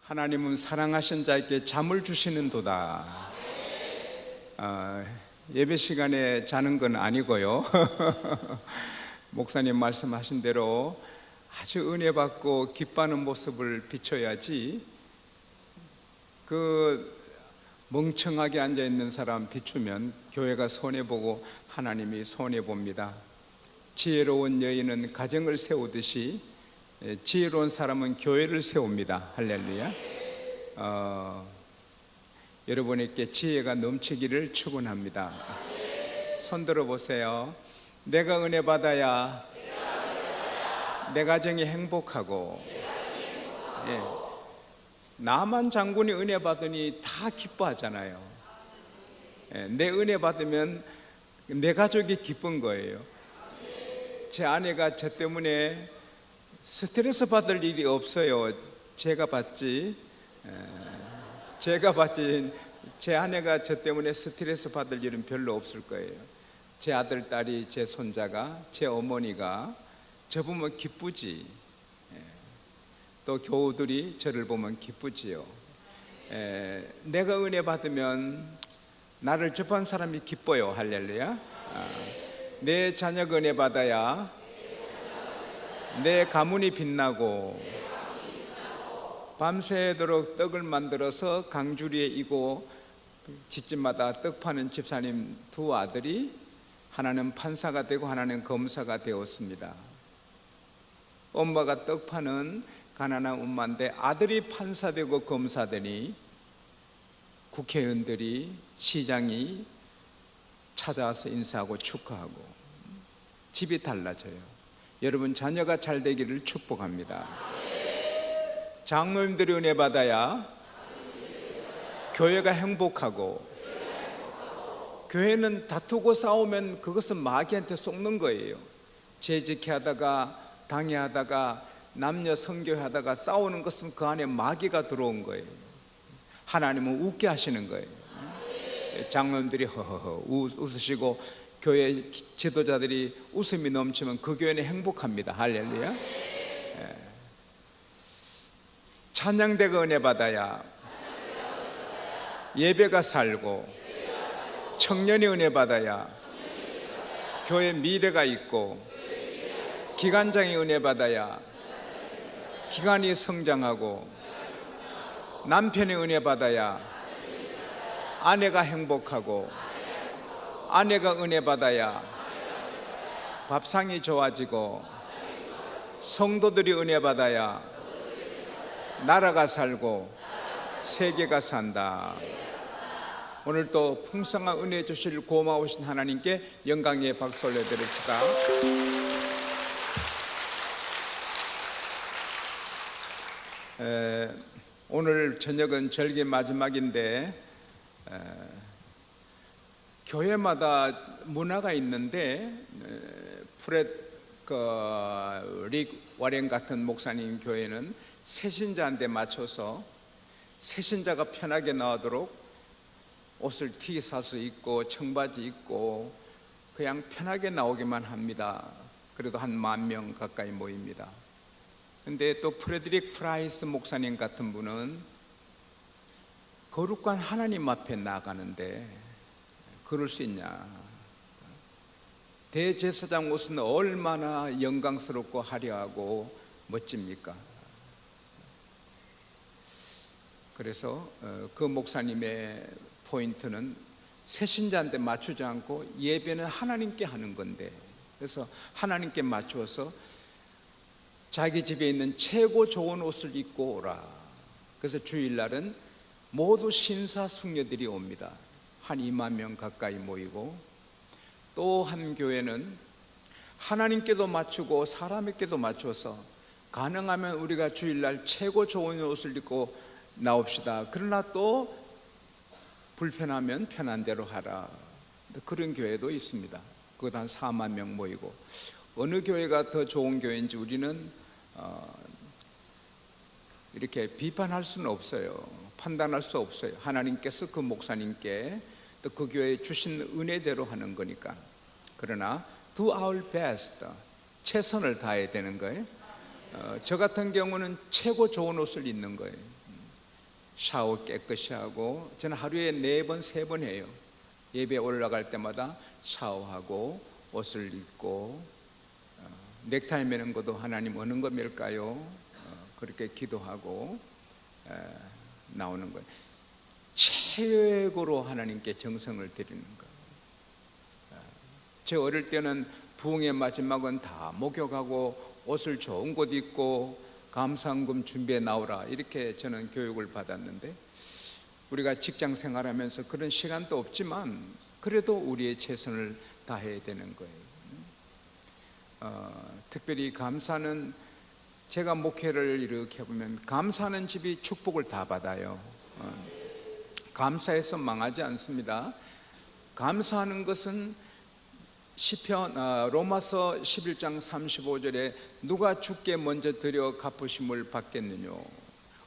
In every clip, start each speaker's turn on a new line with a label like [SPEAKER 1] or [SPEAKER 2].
[SPEAKER 1] 하나님은 사랑하신 자에게 잠을 주시는도다. 예배 시간에 자는 건 아니고요. 목사님 말씀하신 대로 아주 은혜 받고 기뻐하는 모습을 비춰야지, 그 멍청하게 앉아 있는 사람 비추면 교회가 손해보고 하나님이 손해봅니다. 지혜로운 여인은 가정을 세우듯이 지혜로운 사람은 교회를 세웁니다. 할렐루야. 여러분에게 지혜가 넘치기를 축원합니다. 손 들어 보세요. 내가 은혜 받아야 내 가정이 행복하고, 나만 장군이 은혜 받으니 다 기뻐하잖아요. 내 은혜 받으면 내 가족이 기쁜 거예요. 제 아내가 저 때문에 스트레스 받을 일이 없어요. 제가 받지. 제 아내가 저 때문에 스트레스 받을 일은 별로 없을 거예요. 제 아들, 딸이, 제 손자가, 제 어머니가 저 보면 기쁘지. 또 교우들이 저를 보면 기쁘지요. 내가 은혜 받으면 나를 접한 사람이 기뻐요. 할렐루야. 내 자녀가 은혜 받아야 내 가문이 빛나고, 밤새도록 떡을 만들어서 강주리에 이고 집집마다 떡 파는 집사님 두 아들이 하나는 판사가 되고 하나는 검사가 되었습니다. 엄마가 떡 파는 가난한 엄마인데 아들이 판사 되고 검사 되니 국회의원들이, 시장이 찾아와서 인사하고 축하하고 집이 달라져요. 여러분, 자녀가 잘 되기를 축복합니다. 장로님들이 은혜 받아야 교회가 행복하고, 교회는 다투고 싸우면 그것은 마귀한테 속는 거예요. 재직해 하다가, 당회하다가, 남녀 성교하다가 싸우는 것은 그 안에 마귀가 들어온 거예요. 하나님은 웃게 하시는 거예요. 장로님들이 허허허 웃으시고 교회 지도자들이 웃음이 넘치면 그 교회는 행복합니다. 할렐루야. 찬양대가 은혜 받아야 예배가 살고, 청년이 은혜 받아야 교회 미래가 있고, 기관장이 은혜 받아야 기관이 성장하고, 남편이 은혜 받아야 아내가 행복하고, 아내가 은혜 받아야 밥상이 좋아지고, 성도들이 은혜 받아야 나라가 살고 세계가 산다. 오늘 또 풍성한 은혜 주실 고마우신 하나님께 영광의 박수 올려드립시다. 오늘 저녁은 절기 마지막인데, 교회마다 문화가 있는데, 릭 와렌 같은 목사님 교회는 새신자한테 맞춰서 새신자가 편하게 나오도록 옷을 티셔츠 입고 청바지 입고 그냥 편하게 나오기만 합니다. 그래도 한 10,000명 가까이 모입니다. 근데 또 프레드릭 프라이스 목사님 같은 분은 거룩한 하나님 앞에 나가는데 그럴 수 있냐? 대제사장 옷은 얼마나 영광스럽고 화려하고 멋집니까? 그래서 그 목사님의 포인트는 새신자한테 맞추지 않고 예배는 하나님께 하는 건데, 그래서 하나님께 맞추어서 자기 집에 있는 최고 좋은 옷을 입고 오라. 그래서 주일날은 모두 신사숙녀들이 옵니다. 한 20,000명 가까이 모이고, 또 한 교회는 하나님께도 맞추고 사람에게도 맞춰서 가능하면 우리가 주일날 최고 좋은 옷을 입고 나옵시다. 그러나 또 불편하면 편한 대로 하라. 그런 교회도 있습니다. 그것 한 40,000명 모이고, 어느 교회가 더 좋은 교회인지 우리는 이렇게 비판할 수는 없어요. 판단할 수 없어요. 하나님께서 그 목사님께 또 그 교회에 주신 은혜대로 하는 거니까. 그러나 do our best, 최선을 다해야 되는 거예요. 저 같은 경우는 최고 좋은 옷을 입는 거예요. 샤워 깨끗이 하고, 저는 하루에 4번 3번 해요. 예배 올라갈 때마다 샤워하고 옷을 입고 넥타이 매는 것도 하나님 어느 거 맬까요? 그렇게 기도하고 나오는 거예요. 최고로 하나님께 정성을 드리는 거예요. 제 어릴 때는 부흥의 마지막은 다 목욕하고 옷을 좋은 곳 입고 감사헌금 준비해 나오라, 이렇게 저는 교육을 받았는데, 우리가 직장 생활하면서 그런 시간도 없지만 그래도 우리의 최선을 다해야 되는 거예요. 특별히 감사는, 제가 목회를 이렇게 보면 감사하는 집이 축복을 다 받아요. 감사해서 망하지 않습니다. 감사하는 것은 시편 로마서 11장 35절에 누가 주께 먼저 드려 갚으심을 받겠느냐,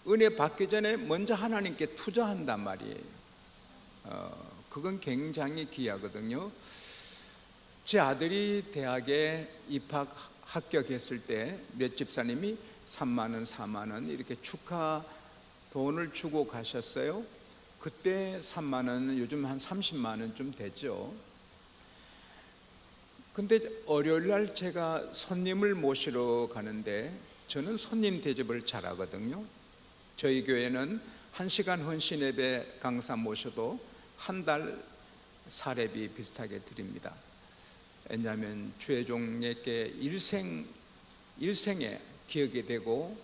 [SPEAKER 1] 은혜 받기 전에 먼저 하나님께 투자한단 말이에요. 그건 굉장히 귀하거든요. 제 아들이 대학에 합격했을 때 몇 집사님이 3만 원, 4만 원 이렇게 축하 돈을 주고 가셨어요. 그때 3만 원은 요즘 한 30만 원쯤 되죠. 근데 월요일 날 제가 손님을 모시러 가는데, 저는 손님 대접을 잘하거든요. 저희 교회는 1시간 헌신 예배 강사 모셔도 한 달 사례비 비슷하게 드립니다. 왜냐하면 주의 종에게 일생에 기억이 되고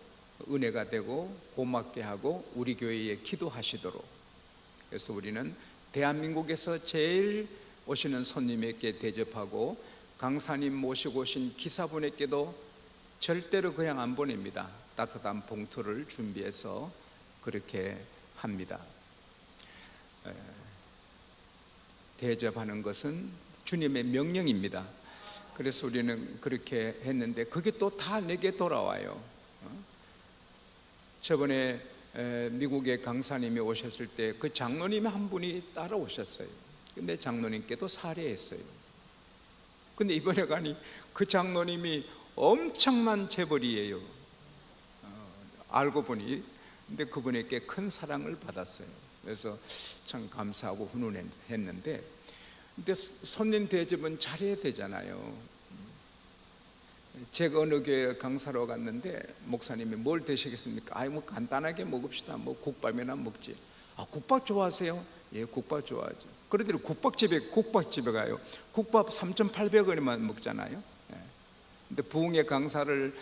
[SPEAKER 1] 은혜가 되고 고맙게 하고 우리 교회에 기도하시도록. 그래서 우리는 대한민국에서 제일 오시는 손님에게 대접하고, 강사님 모시고 오신 기사분에게도 절대로 그냥 안 보냅니다. 따뜻한 봉투를 준비해서 그렇게 합니다. 대접하는 것은 주님의 명령입니다. 그래서 우리는 그렇게 했는데 그게 또 다 내게 돌아와요. 저번에 미국의 강사님이 오셨을 때 그 장로님 한 분이 따라오셨어요. 근데 장로님께도 살해했어요. 근데 이번에 가니 그 장로님이 엄청난 재벌이에요. 알고 보니. 근데 그분에게 큰 사랑을 받았어요. 그래서 참 감사하고 훈훈했는데, 근데 손님 대접은 잘해야 되잖아요. 제가 어느 교회 강사로 갔는데 목사님이 뭘 드시겠습니까? 아이 뭐 간단하게 먹읍시다. 뭐 국밥이나 먹지. 아, 국밥 좋아하세요? 예, 국밥 좋아하죠. 그러더니 국밥집에 가요. 국밥 3,800원에만 먹잖아요. 예. 근데 부흥의 강사를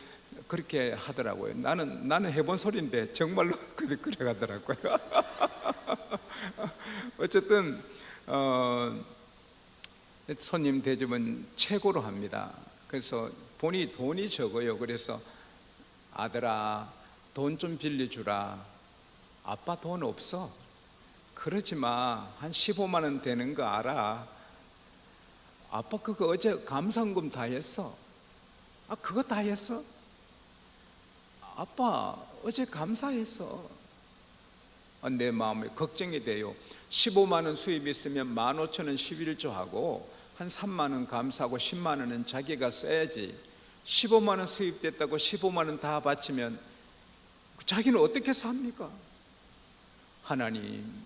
[SPEAKER 1] 그렇게 하더라고요. 나는 해본 소리인데 정말로 그래 가더라고요. 어쨌든 손님 대접은 최고로 합니다. 그래서 돈이 적어요. 그래서 아들아, 돈 좀 빌려주라. 아빠 돈 없어. 그러지 마. 한 15만 원 되는 거 알아. 아빠 그거 어제 감사헌금 다 했어. 아, 그거 다 했어? 아빠 어제 감사했어. 내 마음에 걱정이 돼요. 15만 원 수입 있으면 15,000원 11조 하고 한 3만 원 감사하고 10만 원은 자기가 써야지. 15만 원 수입됐다고 15만 원 다 바치면 자기는 어떻게 삽니까? 하나님,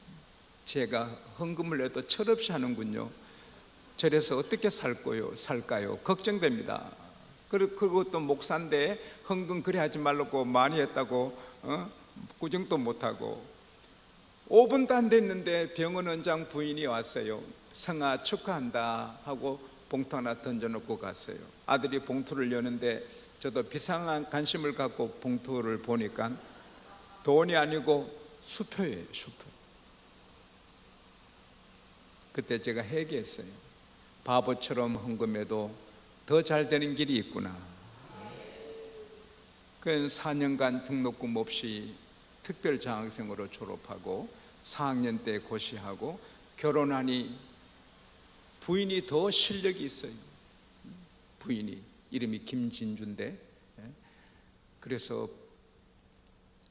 [SPEAKER 1] 제가 헌금을 내도 철없이 하는군요. 저래서 어떻게 살까요? 걱정됩니다. 그리고 또 목사인데 헌금 그래 하지 말라고 많이 했다고 구정도 못하고. 5분도 안 됐는데 병원 원장 부인이 왔어요. 성아 축하한다 하고 봉투 하나 던져놓고 갔어요. 아들이 봉투를 여는데 저도 비상한 관심을 갖고 봉투를 보니까 돈이 아니고 수표예요. 수표. 그때 제가 회개했어요. 바보처럼 헌금해도 더 잘 되는 길이 있구나. 그 4년간 등록금 없이 특별장학생으로 졸업하고 4학년 때 고시하고 결혼하니 부인이 더 실력이 있어요. 부인이 이름이 김진주인데, 그래서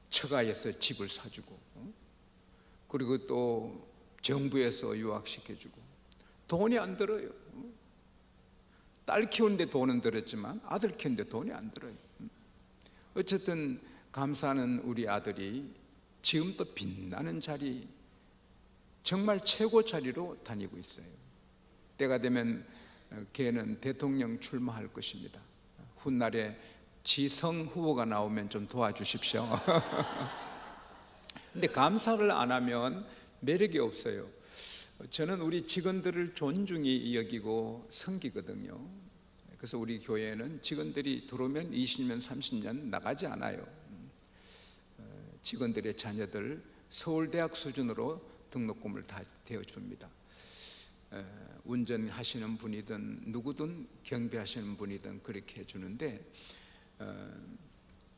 [SPEAKER 1] 처가에서 집을 사주고, 그리고 또 정부에서 유학시켜주고. 돈이 안 들어요. 딸 키우는데 돈은 들었지만 아들 키우는데 돈이 안 들어요. 어쨌든 감사는 우리 아들이 지금도 빛나는 자리, 정말 최고 자리로 다니고 있어요. 때가 되면 걔는 대통령 출마할 것입니다. 훗날에 지성 후보가 나오면 좀 도와주십시오. 근데 감사를 안 하면 매력이 없어요. 저는 우리 직원들을 존중히 여기고 섬기거든요. 그래서 우리 교회는 직원들이 들어오면 20년, 30년 나가지 않아요. 직원들의 자녀들 서울대학 수준으로 등록금을 다 대어줍니다. 운전하시는 분이든 누구든 경비하시는 분이든 그렇게 해주는데,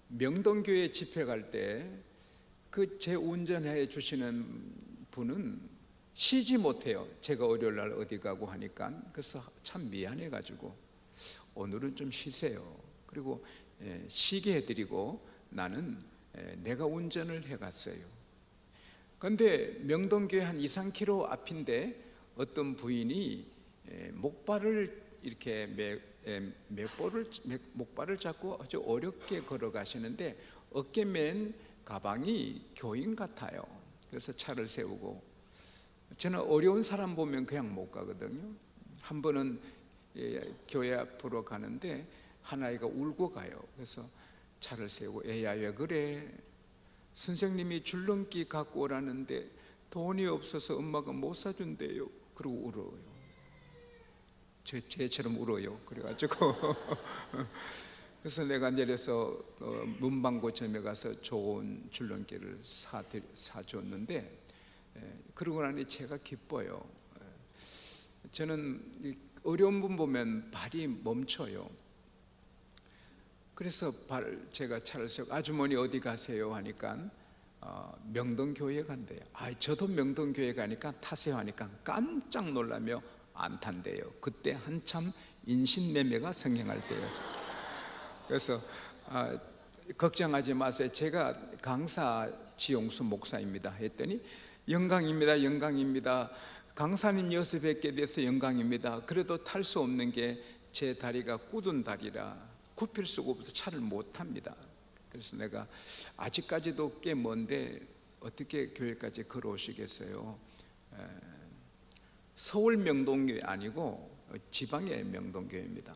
[SPEAKER 1] 명동교회 집회 갈 때 그 제 운전해 주시는 분은 쉬지 못해요. 제가 월요일 날 어디 가고 하니까. 그래서 참 미안해 가지고 오늘은 좀 쉬세요. 그리고 쉬게 해드리고 나는 내가 운전을 해갔어요. 그런데 명동교회 한 2, 3km 앞인데 어떤 부인이 목발을 이렇게 목발을 잡고 아주 어렵게 걸어가시는데 어깨 맨 가방이 교인 같아요. 그래서 차를 세우고, 저는 어려운 사람 보면 그냥 못 가거든요. 한 번은 교회 앞으로 가는데 한 아이가 울고 가요. 그래서 차를 세우고, 애야 왜 그래? 선생님이 줄넘기 갖고 오라는데 돈이 없어서 엄마가 못 사준대요. 그러고 울어요. 쟤처럼 울어요. 그래가지고 그래서 내가 내려서 문방구점에 가서 좋은 줄넘기를 사줬는데, 그러고 나니 제가 기뻐요. 저는 어려운 분 보면 발이 멈춰요. 그래서 제가 차를 세우고 아주머니 어디 가세요 하니까 명동교회 간대요. 저도 명동교회 가니까 타세요 하니까 깜짝 놀라며 안 탄대요. 그때 한참 인신매매가 성행할 때였어요. 그래서 걱정하지 마세요. 제가 강사 지용수 목사입니다 했더니 영광입니다. 영광입니다. 강사님 여기서 뵙게 돼서 영광입니다. 그래도 탈 수 없는 게 제 다리가 굳은 다리라 굽힐 수가 없어서 차를 못 탑니다. 그래서 내가 아직까지도 꽤 먼데 어떻게 교회까지 걸어오시겠어요? 서울 명동교회 아니고 지방의 명동교회입니다.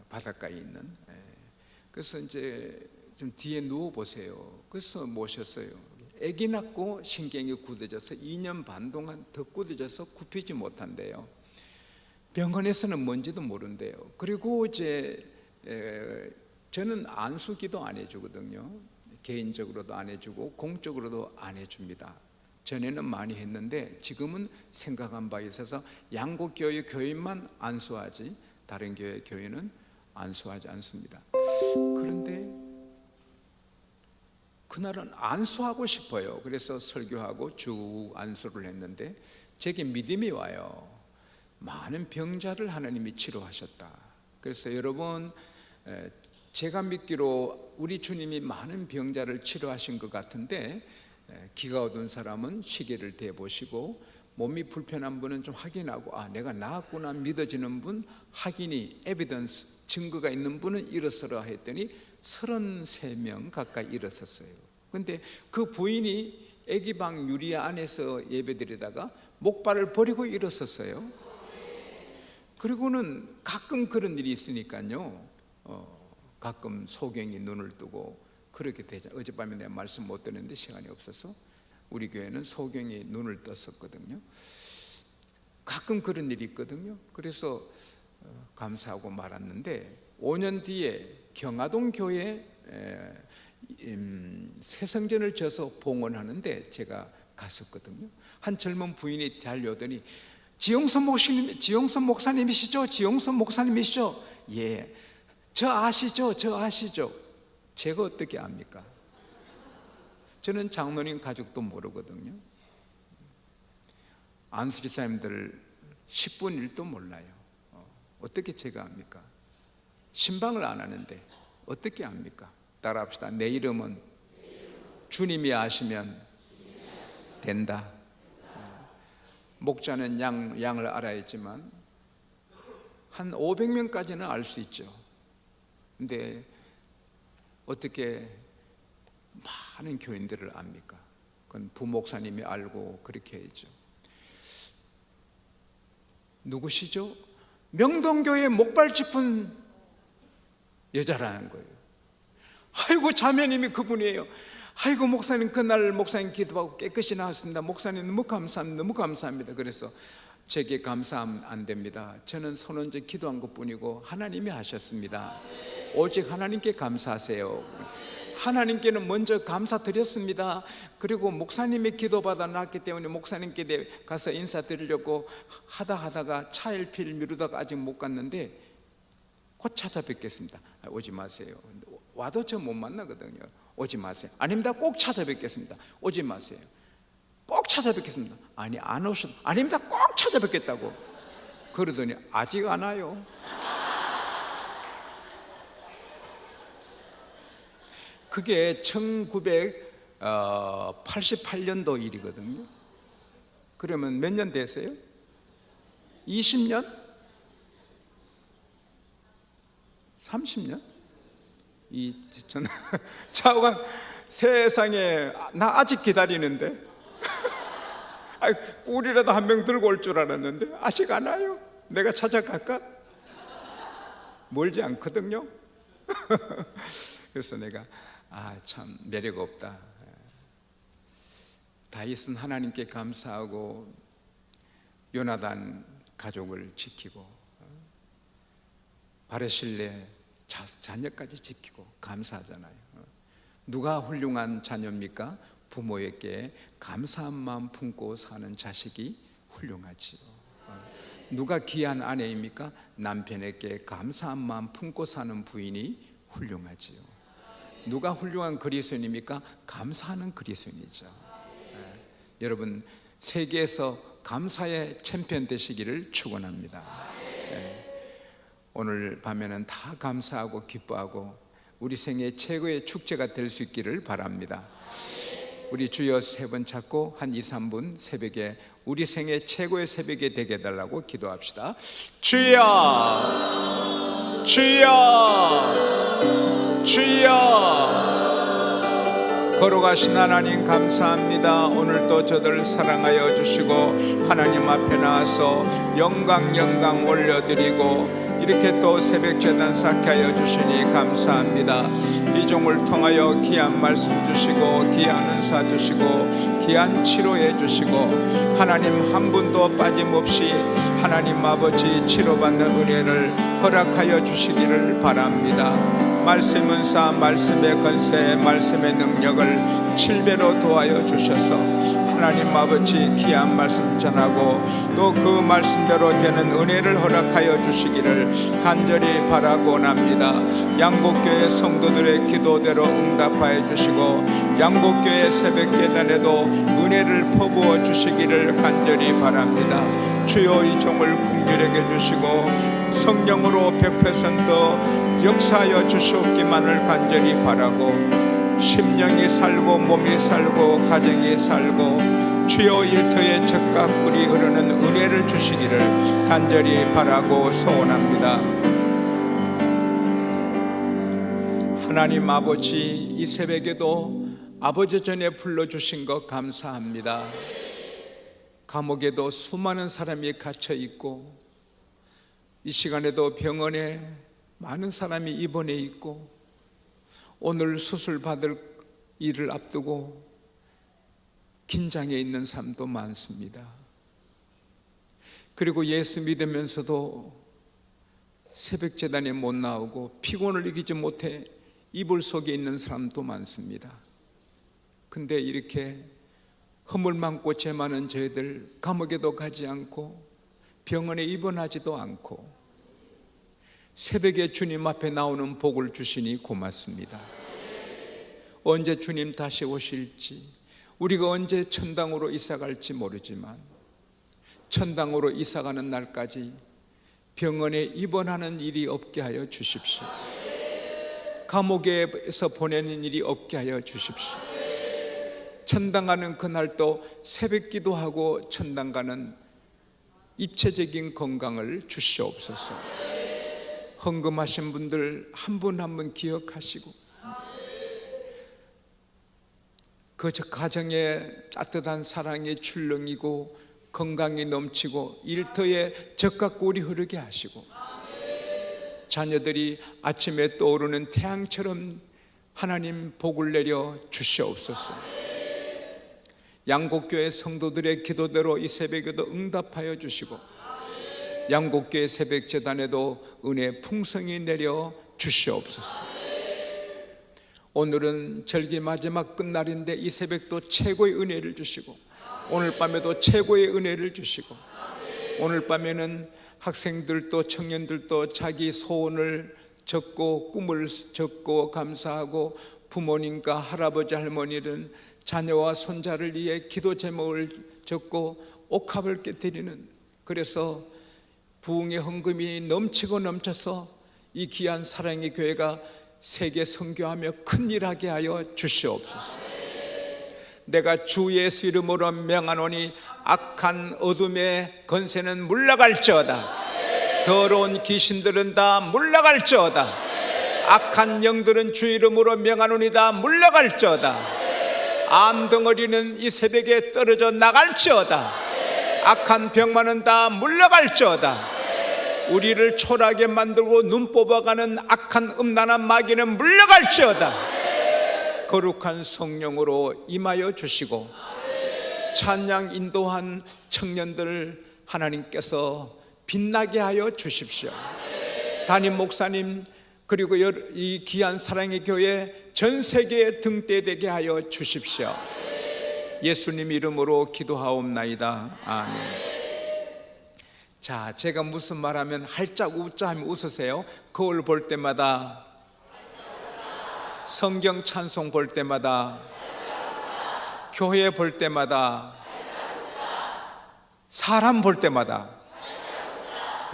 [SPEAKER 1] 바닷가에 있는. 그래서 이제 좀 뒤에 누워 보세요. 그래서 모셨어요. 아기 낳고 신경이 굳어져서 2년 반 동안 더 굳어져서 굽히지 못한대요. 병원에서는 뭔지도 모른대요. 그리고 이제 저는 안수기도 안 해주거든요. 개인적으로도 안 해주고 공적으로도 안 해줍니다. 전에는 많이 했는데 지금은 생각한 바 있어서 양국교회 교인만 안수하지 다른 교회 교인은 안수하지 않습니다. 그런데 그날은 안수하고 싶어요. 그래서 설교하고 쭉 안수를 했는데 제게 믿음이 와요. 많은 병자를 하나님이 치료하셨다. 그래서 여러분, 제가 믿기로 우리 주님이 많은 병자를 치료하신 것 같은데, 기가 어두운 사람은 시계를 대보시고 몸이 불편한 분은 좀 확인하고 내가 나았구나 믿어지는 분, 확인이 에비던스 증거가 있는 분은 일어서라 했더니 33명 가까이 일어섰어요. 근데 그 부인이 아기방 유리 안에서 예배드리다가 목발을 버리고 일어섰어요. 그리고는 가끔 그런 일이 있으니까요, 가끔 소경이 눈을 뜨고 그렇게 되죠. 어젯밤에 내가 말씀 못 드렸는데 시간이 없어서 우리 교회는 소경이 눈을 떴었거든요. 가끔 그런 일이 있거든요. 그래서 감사하고 말았는데 5년 뒤에 경화동 교회 새성전을 져서 봉헌하는데 제가 갔었거든요. 한 젊은 부인이 달려오더니 지용선 목사님이시죠? 지용선 목사님이시죠? 예, 저 아시죠? 제가 어떻게 압니까? 저는 장로님 가족도 모르거든요. 안수지사님들 10분 1도 몰라요. 어떻게 제가 압니까? 신방을 안 하는데 어떻게 압니까? 따라합시다. 내 이름은 주님이 아시면 된다. 목자는 양을 알아야지만 한 500명까지는 알 수 있죠. 근데 어떻게 많은 교인들을 압니까? 그건 부목사님이 알고 그렇게 했죠. 누구시죠? 명동교회 목발 짚은 여자라는 거예요. 아이고, 자매님이 그분이에요. 아이고, 목사님, 그날 목사님 기도하고 깨끗이 나왔습니다. 목사님 너무 감사합니다. 너무 감사합니다. 그래서 제게 감사하면 안 됩니다. 저는 선언제 기도한 것뿐이고 하나님이 하셨습니다. 오직 하나님께 감사하세요. 하나님께는 먼저 감사드렸습니다. 그리고 목사님이 기도받아 놨기 때문에 목사님께 가서 인사드리려고 하다가 차일피일 미루다가 아직 못 갔는데 곧 찾아뵙겠습니다. 오지 마세요. 와도 저 못 만나거든요. 오지 마세요. 아닙니다. 꼭 찾아뵙겠습니다. 오지 마세요. 꼭 찾아뵙겠습니다. 아니, 안 오셔도 아닙니다. 꼭 찾아뵙겠다고 그러더니 아직 안 와요. 그게 1988년도 일이거든요. 그러면 몇 년 됐어요? 20년? 30년? 저는 차관 세상에, 나 아직 기다리는데 꿀이라도 한 명 들고 올 줄 알았는데 아직 안 와요. 내가 찾아갈까? 멀지 않거든요. 그래서 내가 참 매력 없다. 다윗은 하나님께 감사하고 요나단 가족을 지키고 바르실레 자녀까지 지키고 감사하잖아요. 누가 훌륭한 자녀입니까? 부모에게 감사한 마음 품고 사는 자식이 훌륭하지요. 누가 귀한 아내입니까? 남편에게 감사한 마음 품고 사는 부인이 훌륭하지요. 누가 훌륭한 그리스도인입니까? 감사하는 그리스도인이죠. 여러분, 세계에서 감사의 챔피언 되시기를 축원합니다. 오늘 밤에는 다 감사하고 기뻐하고 우리 생애 최고의 축제가 될 수 있기를 바랍니다. 우리 주여 세 번 찾고 한 2, 3분 새벽에 우리 생애 최고의 새벽이 되게 해달라고 기도합시다. 주여, 주여, 주여. 걸어가신 하나님 감사합니다. 오늘도 저들을 사랑하여 주시고 하나님 앞에 나와서 영광 올려드리고 이렇게 또 새벽 제단 쌓게 하여 주시니 감사합니다. 이 종을 통하여 귀한 말씀 주시고 귀한 은사 주시고 귀한 치료해 주시고 하나님 한 분도 빠짐없이 하나님 아버지 치료받는 은혜를 허락하여 주시기를 바랍니다. 말씀 은사, 말씀의 권세, 말씀의 능력을 7배로 도와여 주셔서 하나님 아버지 귀한 말씀 전하고 또 그 말씀대로 되는 은혜를 허락하여 주시기를 간절히 바라고 납니다. 양복교회 성도들의 기도대로 응답하여 주시고 양복교회 새벽 계단에도 은혜를 퍼부어 주시기를 간절히 바랍니다. 주여 이 종을 긍휼하게 주시고 성령으로 100% 역사하여 주시옵기만을 간절히 바라고 심령이 살고 몸이 살고 가정이 살고 주여 일터에 적각 꿀이 흐르는 은혜를 주시기를 간절히 바라고 소원합니다. 하나님 아버지, 이 새벽에도 아버지 전에 불러주신 것 감사합니다. 감옥에도 수많은 사람이 갇혀 있고 이 시간에도 병원에 많은 사람이 입원해 있고 오늘 수술 받을 일을 앞두고 긴장해 있는 사람도 많습니다. 그리고 예수 믿으면서도 새벽 제단에 못 나오고 피곤을 이기지 못해 이불 속에 있는 사람도 많습니다. 근데 이렇게 허물 많고 죄 많은 저희들 감옥에도 가지 않고 병원에 입원하지도 않고 새벽에 주님 앞에 나오는 복을 주시니 고맙습니다. 언제 주님 다시 오실지, 우리가 언제 천당으로 이사갈지 모르지만 천당으로 이사가는 날까지 병원에 입원하는 일이 없게 하여 주십시오. 감옥에서 보내는 일이 없게 하여 주십시오. 천당 가는 그날도 새벽 기도하고 천당 가는 입체적인 건강을 주시옵소서. 헌금하신 분들 한 분 한 분 기억하시고 그 가정에 따뜻한 사랑의 출렁이고 건강이 넘치고 일터에 적과 꿀이 흐르게 하시고, 자녀들이 아침에 떠오르는 태양처럼 하나님 복을 내려 주시옵소서. 양곡교회 성도들의 기도대로 이 새벽에도 응답하여 주시고, 양곡교회 새벽재단에도 은혜 풍성히 내려 주시옵소서. 오늘은 절기 마지막 끝날인데 이 새벽도 최고의 은혜를 주시고, 오늘 밤에도 최고의 은혜를 주시고, 오늘 밤에는 학생들도 청년들도 자기 소원을 적고 꿈을 적고 감사하고, 부모님과 할아버지 할머니는 자녀와 손자를 위해 기도 제목을 적고 옥합을 깨뜨리는, 그래서 부흥의 헌금이 넘치고 넘쳐서 이 귀한 사랑의 교회가 세계 선교하며 큰일하게 하여 주시옵소서. 내가 주 예수 이름으로 명하노니 악한 어둠의 건세는 물러갈지어다. 더러운 귀신들은 다 물러갈지어다. 악한 영들은 주 이름으로 명하노니다 물러갈지어다. 암덩어리는 이 새벽에 떨어져 나갈지어다. 악한 병만은 다 물러갈지어다. 우리를 초라하게 만들고 눈 뽑아가는 악한 음란한 마귀는 물러갈지어다. 거룩한 성령으로 임하여 주시고, 찬양 인도한 청년들 하나님께서 빛나게 하여 주십시오. 담임 목사님 그리고 이 귀한 사랑의 교회 전 세계에 등대되게 하여 주십시오. 예수님 이름으로 기도하옵나이다. 아멘. 자, 제가 무슨 말하면 할짝 웃자 하면 웃으세요. 거울 볼 때마다, 성경 찬송 볼 때마다, 교회 볼 때마다, 사람 볼 때마다,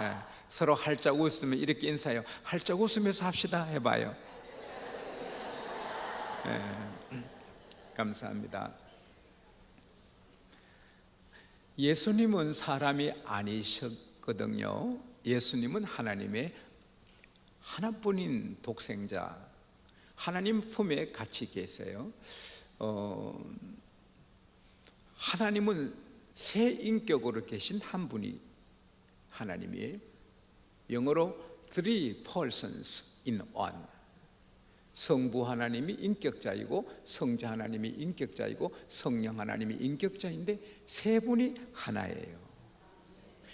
[SPEAKER 1] 네, 서로 할짝 웃으면 이렇게 인사해요. 할짝 웃으면서 합시다 해봐요. 네, 감사합니다. 예수님은 사람이 아니셨거든요. 예수님은 하나님의 하나뿐인 독생자, 하나님 품에 같이 계세요. 하나님은 세 인격으로 계신 한 분이 하나님이에요. 영어로 three persons in one. 성부 하나님이 인격자이고, 성자 하나님이 인격자이고, 성령 하나님이 인격자인데 세 분이 하나예요.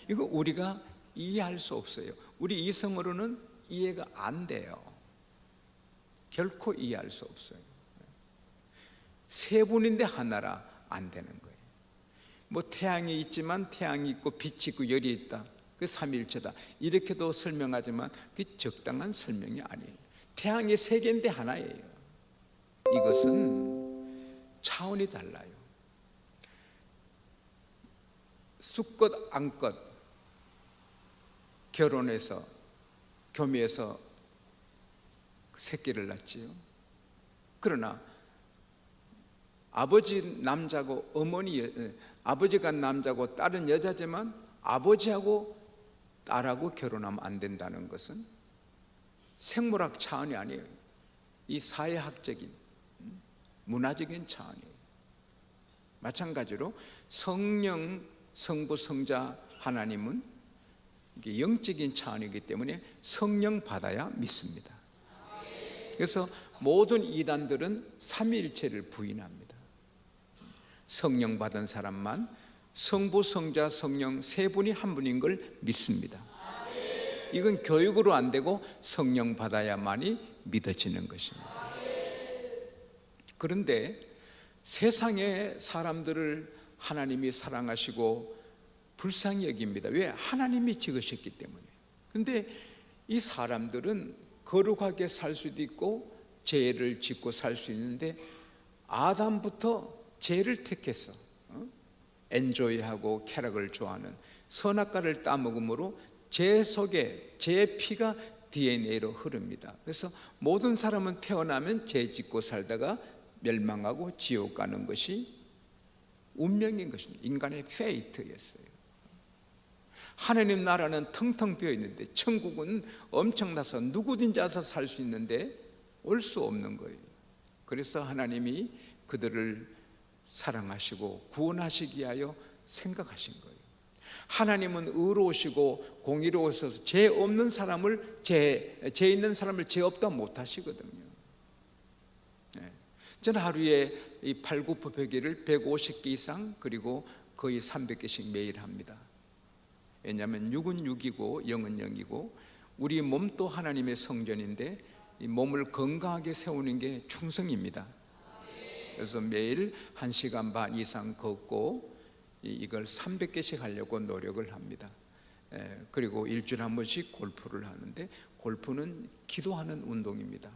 [SPEAKER 1] 이거 우리가 이해할 수 없어요. 우리 이성으로는 이해가 안 돼요. 결코 이해할 수 없어요. 세 분인데 하나라 안 되는 거예요. 뭐 태양이 있지만 태양이 있고 빛이 있고 열이 있다, 그 삼일체다, 이렇게도 설명하지만 그게 적당한 설명이 아니에요. 태양이 세 개인데 하나예요. 이것은 차원이 달라요. 수껏 안껏 결혼해서 교미해서 새끼를 낳지요. 그러나 아버지 남자고 아버지가 남자고 딸은 여자지만 아버지하고 딸하고 결혼하면 안 된다는 것은 생물학 차원이 아니에요. 이 사회학적인 문화적인 차원이에요. 마찬가지로 성령, 성부, 성자 하나님은 이게 영적인 차원이기 때문에 성령 받아야 믿습니다. 그래서 모든 이단들은 삼위일체를 부인합니다. 성령 받은 사람만 성부, 성자, 성령 세 분이 한 분인 걸 믿습니다. 이건 교육으로 안 되고 성령 받아야만이 믿어지는 것입니다. 그런데 세상의 사람들을 하나님이 사랑하시고 불쌍히 여깁니다. 왜? 하나님이 지으셨기 때문에. 그런데 이 사람들은 거룩하게 살 수도 있고 죄를 짓고 살 수 있는데 아담부터 죄를 택했어. 엔조이하고 쾌락을 좋아하는 선악과를 따먹음으로 죄 속에 죄의 피가 DNA로 흐릅니다. 그래서 모든 사람은 태어나면 죄 짓고 살다가 멸망하고 지옥 가는 것이 운명인 것입니다. 인간의 페이트였어요. 하나님 나라는 텅텅 비어 있는데, 천국은 엄청나서 누구든지 와서 살 수 있는데 올 수 없는 거예요. 그래서 하나님이 그들을 사랑하시고 구원하시기 위하여 생각하신 거예요. 하나님은 의로우시고 공의로우셔서 죄 없는 사람을 죄 있는 사람을 죄 없다 못 하시거든요. 네. 저는 하루에 이 팔굽혀펴기를 150개 이상 그리고 거의 300개씩 매일 합니다. 왜냐하면 육은 육이고 영은 영이고 우리 몸도 하나님의 성전인데 이 몸을 건강하게 세우는 게 충성입니다. 그래서 매일 1시간 반 이상 걷고 이걸 300개씩 하려고 노력을 합니다. 그리고 일주일에 한 번씩 골프를 하는데 골프는 기도하는 운동입니다.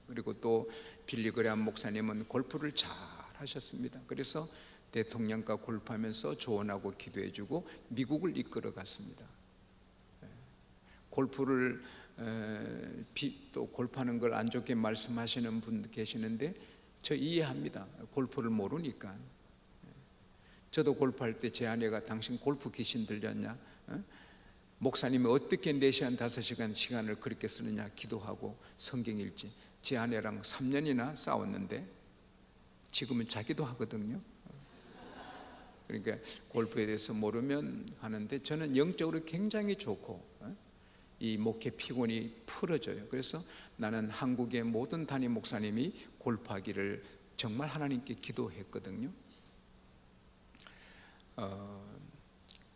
[SPEAKER 1] 그리고 또 빌리 그레함 목사님은 골프를 잘 하셨습니다. 그래서 대통령과 골프하면서 조언하고 기도해주고 미국을 이끌어 갔습니다. 골프를 또 골프하는 걸 안 좋게 말씀하시는 분 계시는데 저 이해합니다. 골프를 모르니까. 저도 골프할 때 제 아내가 당신 골프 귀신 들렸냐? 목사님이 어떻게 4시간 5시간 시간을 그렇게 쓰느냐 기도하고 성경 읽지. 제 아내랑 3년이나 싸웠는데 지금은 자기도 하거든요. 그러니까 골프에 대해서 모르면 하는데 저는 영적으로 굉장히 좋고 이 목회 피곤이 풀어져요. 그래서 나는 한국의 모든 담임 목사님이 골프하기를 정말 하나님께 기도했거든요.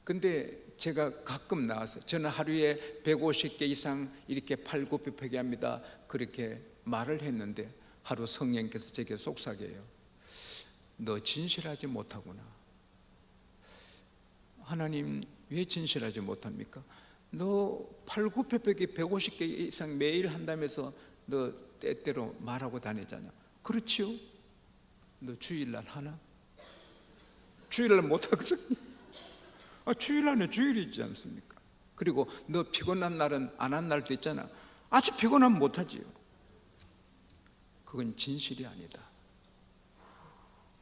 [SPEAKER 1] 근데 제가 가끔 나와서 저는 하루에 150개 이상 이렇게 팔굽혀펴기 합니다 그렇게 말을 했는데 하루 성령께서 제게 속삭여요. 너 진실하지 못하구나. 하나님 왜 진실하지 못합니까? 너 팔굽혀펴기 150개 이상 매일 한다면서 너 때때로 말하고 다니잖아. 그렇지요? 너 주일날 하나? 주일날 못하거든요. 주일날은 주일이지 않습니까? 그리고 너 피곤한 날은 안 한 날도 있잖아. 아주 피곤하면 못하지요. 그건 진실이 아니다.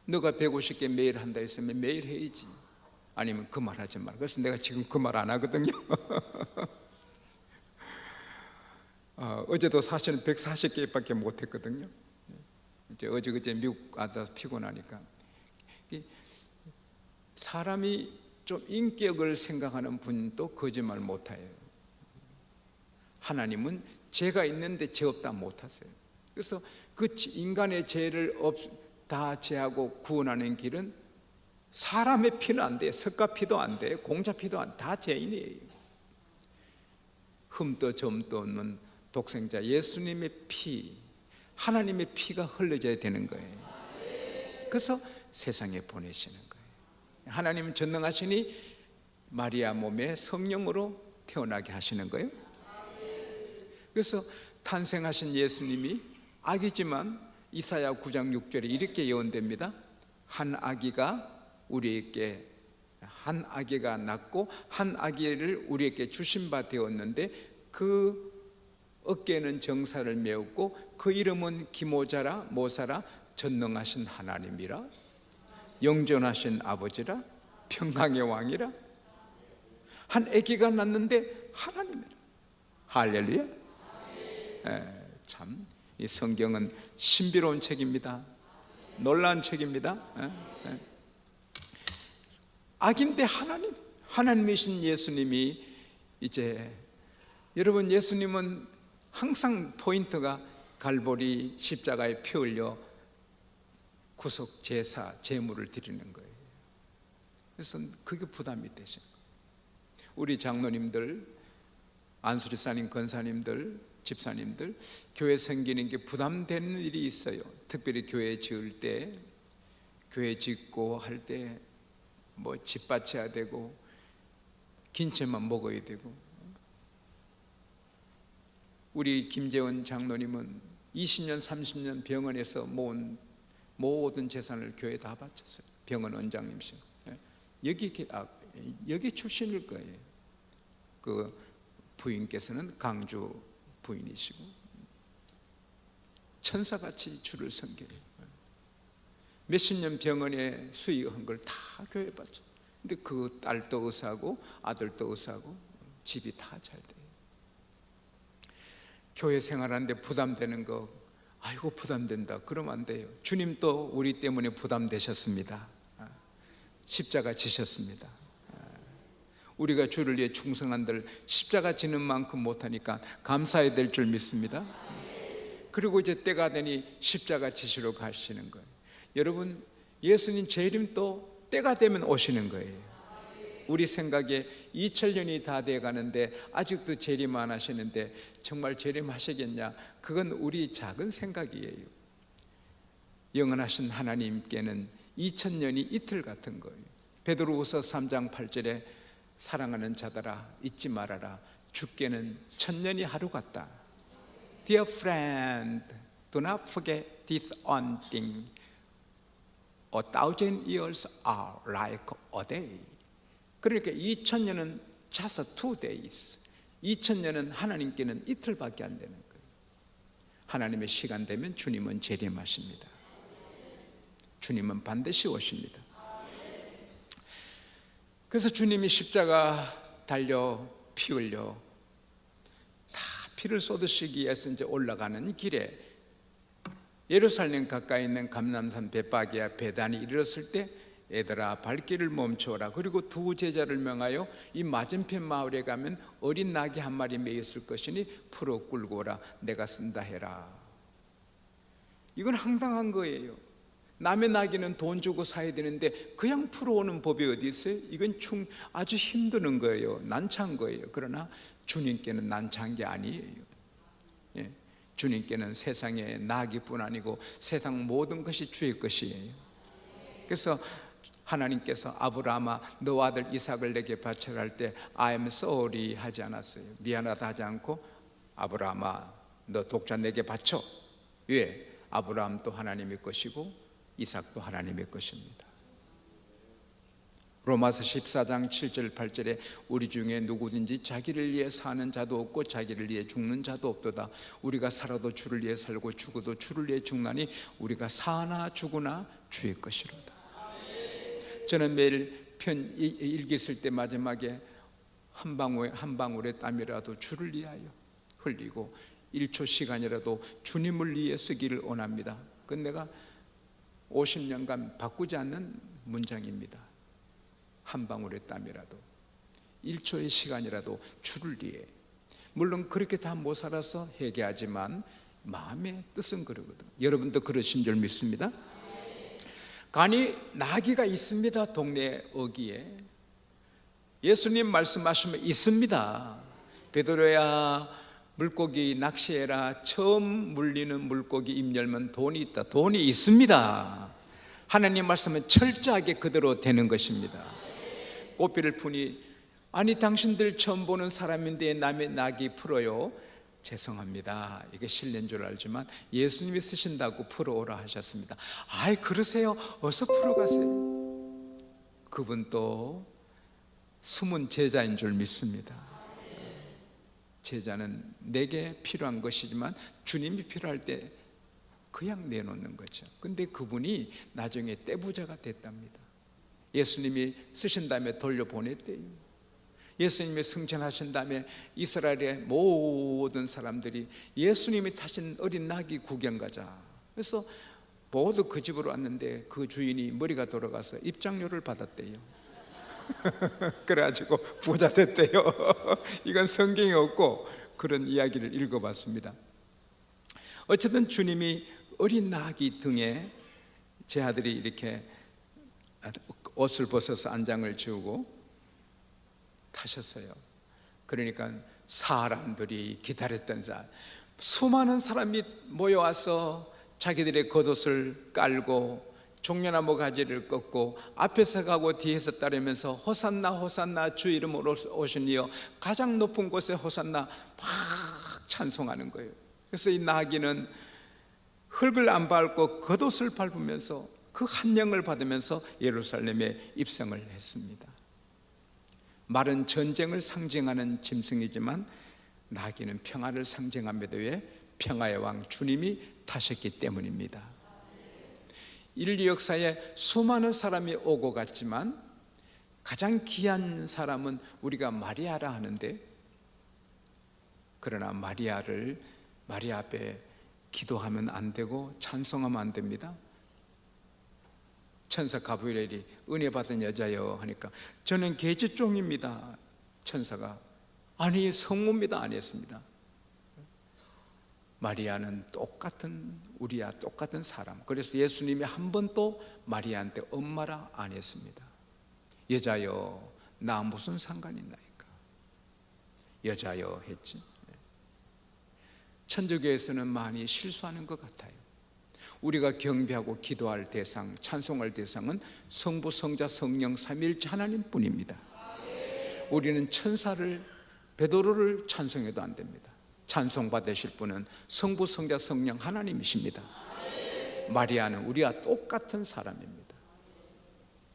[SPEAKER 1] 너가 150개 매일 한다 했으면 매일 해야지. 아니면 그 말 하지 말. 그래서 내가 지금 그 말 안 하거든요. 어제도 사실은 140개밖에 못 했거든요. 이제 어제 미국 가서 피곤하니까. 사람이 좀 인격을 생각하는 분도 거짓말 못해요. 하나님은 죄가 있는데 죄 없다 못하세요. 그래서 그 인간의 죄를 다 제하고 구원하는 길은 사람의 피는 안 돼. 석가 피도 안 돼. 공자 피도 안 돼. 다 죄인이에요. 흠도 점도 없는 독생자 예수님의 피, 하나님의 피가 흘러져야 되는 거예요. 그래서 세상에 보내시는 거예요. 하나님은 전능하시니 마리아 몸에 성령으로 태어나게 하시는 거예요. 그래서 탄생하신 예수님이 아기지만 이사야 9장 6절에 이렇게 예언됩니다. 한 아기가 낳고 한 아기를 우리에게 주신 바 되었는데 그 어깨에는 정사를 메었고 그 이름은 기모자라 모사라 전능하신 하나님이라 영존하신 아버지라 평강의 왕이라. 한 아기가 낳는데 하나님이라. 할렐루야. 참 이 성경은 신비로운 책입니다. 놀라운 책입니다. 아기인데 하나님이신 예수님이 이제 여러분 예수님은 항상 포인트가 갈보리 십자가에 피 흘려 구속 제사 제물을 드리는 거예요. 그래서 그게 부담이 되신 거예요. 우리 장로님들, 안수리사님, 권사님들, 집사님들 교회 생기는 게 부담되는 일이 있어요. 특별히 교회 지을 때, 교회 짓고 할 때 뭐 집받쳐야 되고 긴채만 먹어야 되고. 우리 김재원 장로님은 20년 30년 병원에서 모은 모든 재산을 교회에 다 바쳤어요. 병원 원장님이시고 여기 출신일 거예요. 그 부인께서는 강주 부인이시고 천사같이 주를 섬겨요. 몇십 년 병원에 수의한 걸 다 교회에 바쳐. 근데 그 딸도 의사고 아들도 의사고 집이 다 잘 돼요. 교회 생활하는데 부담되는 거 아이고 부담된다. 그러면 안 돼요. 주님도 우리 때문에 부담되셨습니다. 십자가 지셨습니다. 우리가 주를 위해 충성한들 십자가 지는 만큼 못하니까 감사해야 될 줄 믿습니다. 그리고 이제 때가 되니 십자가 지시러 가시는 거예요. 여러분, 예수님 재림도 때가 되면 오시는 거예요. 우리 생각에 2000년이 다 돼 가는데 아직도 재림 안 하시는데 정말 재림하시겠냐? 그건 우리 작은 생각이에요. 영원하신 하나님께는 2000년이 이틀 같은 거예요. 베드로후서 3장 8절에 사랑하는 자들아 잊지 말아라. 주께는 1000년이 하루 같다. Dear friend, do not forget this one thing. 1000 years are like a day. 그러니까 2000년은 just 2 days. 2000년은 하나님께는 이틀밖에 안 되는 거예요. 하나님의 시간 되면 주님은 재림하십니다. 주님은 반드시 오십니다. 그래서 주님이 십자가 달려 피 흘려 다 피를 쏟으시기 위해서 이제 올라가는 길에 예루살렘 가까이 있는 감람산 벳바기야 베단이 이르렀을 때 얘들아 발길을 멈추어라. 그리고 두 제자를 명하여 이 맞은편 마을에 가면 어린 나귀 한 마리 매였을 것이니 풀어 끌고 오라. 내가 쓴다 해라. 이건 황당한 거예요. 남의 나귀는 돈 주고 사야 되는데 그냥 풀어오는 법이 어디 있어요? 이건 아주 힘드는 거예요. 난처한 거예요. 그러나 주님께는 난처한 게 아니에요. 예. 주님께는 세상의 나귀뿐 아니고 세상 모든 것이 주의 것이에요. 그래서 하나님께서 아브라함아 너 아들 이삭을 내게 바쳐라 할 때 I am sorry 하지 않았어요. 미안하다 하지 않고 아브라함아 너 독자 내게 바쳐. 왜? 아브라함도 하나님의 것이고 이삭도 하나님의 것입니다. 로마서 14장 7절 8절에 우리 중에 누구든지 자기를 위해 사는 자도 없고 자기를 위해 죽는 자도 없도다. 우리가 살아도 주를 위해 살고 죽어도 주를 위해 죽나니 우리가 사나 죽으나 주의 것이로다. 저는 매일 편 일기 쓸 때 마지막에 한 방울의 땀이라도 주를 위하여 흘리고 1초 시간이라도 주님을 위해 쓰기를 원합니다. 그건 내가 50년간 바꾸지 않는 문장입니다. 한 방울의 땀이라도 1초의 시간이라도 주를 위해. 물론 그렇게 다 못 살아서 회개하지만 마음의 뜻은 그러거든. 여러분도 그러신 줄 믿습니다. 간이 나귀가 있습니다. 동네 어귀에 예수님 말씀하시면 있습니다. 베드로야 물고기 낚시해라. 처음 물리는 물고기 입 열면 돈이 있다. 돈이 있습니다. 하나님 말씀은 철저하게 그대로 되는 것입니다. 꽃비를 푸니 아니 당신들 처음 보는 사람인데 남의 낙이 풀어요. 죄송합니다. 이게 실례인 줄 알지만 예수님이 쓰신다고 풀어오라 하셨습니다. 아이 그러세요. 어서 풀어가세요. 그분도 숨은 제자인 줄 믿습니다. 제자는 내게 필요한 것이지만 주님이 필요할 때 그냥 내놓는 거죠. 근데 그분이 나중에 떼부자가 됐답니다. 예수님이 쓰신 다음에 돌려보냈대요. 예수님이 승천하신 다음에 이스라엘의 모든 사람들이 예수님이 타신 어린 나귀 구경 가자. 그래서 모두 그 집으로 왔는데 그 주인이 머리가 돌아가서 입장료를 받았대요. 그래가지고 부자 됐대요. 이건 성경에 없고 그런 이야기를 읽어봤습니다. 어쨌든 주님이 어린 나귀 등에 제 아들이 이렇게 옷을 벗어서 안장을 지우고 타셨어요. 그러니까 사람들이 기다렸던 수많은 사람이 모여와서 자기들의 겉옷을 깔고 종려나무 가지를 꺾고 앞에서 가고 뒤에서 따르면서 호산나 호산나 주 이름으로 오신 이여 가장 높은 곳에 호산나 막 찬송하는 거예요. 그래서 이 나귀는 흙을 안 밟고 겉옷을 밟으면서 그 한영을 받으면서 예루살렘에 입성을 했습니다. 말은 전쟁을 상징하는 짐승이지만 나귀는 평화를 상징합니다. 왜? 평화의 왕 주님이 타셨기 때문입니다. 인류 역사에 수많은 사람이 오고 갔지만 가장 귀한 사람은 우리가 마리아라 하는데, 그러나 마리아 앞에 기도하면 안 되고 찬송하면 안 됩니다. 천사 가브리엘이 은혜 받은 여자여 하니까 저는 계집종입니다. 천사가 아니 성모입니다 안 했습니다. 마리아는 우리와 똑같은 사람. 그래서 예수님이 한 번도 마리아한테 엄마라 안 했습니다. 여자여 나 무슨 상관이 있나이까. 여자여 했지. 천주교에서는 많이 실수하는 것 같아요. 우리가 경배하고 기도할 대상, 찬송할 대상은 성부, 성자, 성령 삼위일체 하나님뿐입니다. 우리는 천사를, 베드로를 찬송해도 안 됩니다. 찬송 받으실 분은 성부, 성자, 성령 하나님이십니다. 마리아는 우리와 똑같은 사람입니다.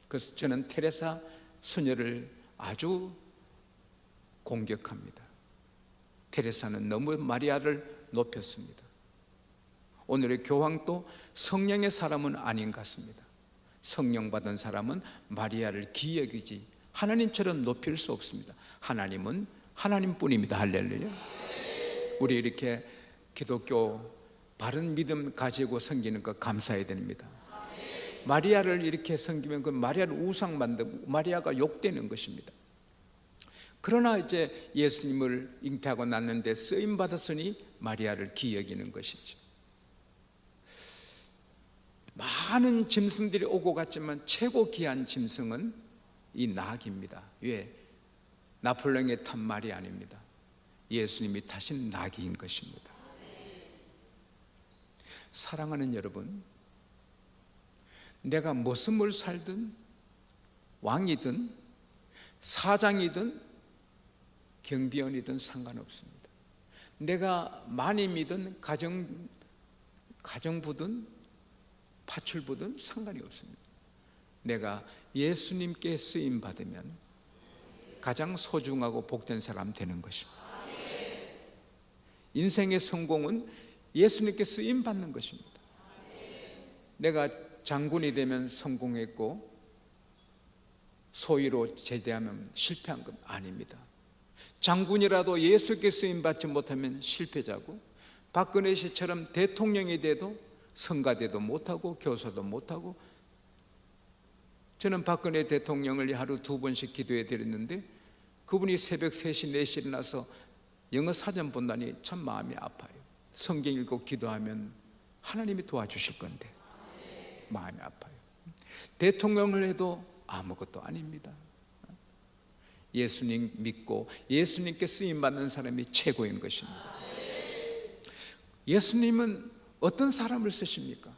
[SPEAKER 1] 그래서 저는 테레사 수녀를 아주 공격합니다. 테레사는 너무 마리아를 높였습니다. 오늘의 교황도 성령의 사람은 아닌 것 같습니다. 성령 받은 사람은 마리아를 기여기지 하나님처럼 높일 수 없습니다. 하나님은 하나님뿐입니다. 할렐루야. 우리 이렇게 기독교 바른 믿음 가지고 섬기는 것 감사해야 됩니다. 마리아를 이렇게 섬기면 그 마리아를 우상 만들고 마리아가 욕되는 것입니다. 그러나 이제 예수님을 잉태하고 낳는데 쓰임 받았으니 마리아를 기여기는 것이죠. 많은 짐승들이 오고 갔지만 최고 귀한 짐승은 이 낙입니다. 왜? 나폴레옹이 탄 말이 아닙니다. 예수님이 타신 낙인 것입니다. 사랑하는 여러분, 내가 무슨 살든 왕이든 사장이든 경비원이든 상관없습니다. 내가 마님이든 가정부든 파출부든 상관이 없습니다. 내가 예수님께 쓰임 받으면 가장 소중하고 복된 사람 되는 것입니다. 인생의 성공은 예수님께 쓰임 받는 것입니다. 내가 장군이 되면 성공했고 소위로 제대하면 실패한 건 아닙니다. 장군이라도 예수께 쓰임 받지 못하면 실패자고, 박근혜 씨처럼 대통령이 돼도 성가대도 못하고 교사도 못하고, 저는 박근혜 대통령을 하루 2번씩 기도해 드렸는데 그분이 새벽 3시 4시에 일어나서 영어 사전 본다니 참 마음이 아파요. 성경 읽고 기도하면 하나님이 도와주실 건데 마음이 아파요. 대통령을 해도 아무것도 아닙니다. 예수님 믿고 예수님께 쓰임받는 사람이 최고인 것입니다. 예수님은 어떤 사람을 쓰십니까?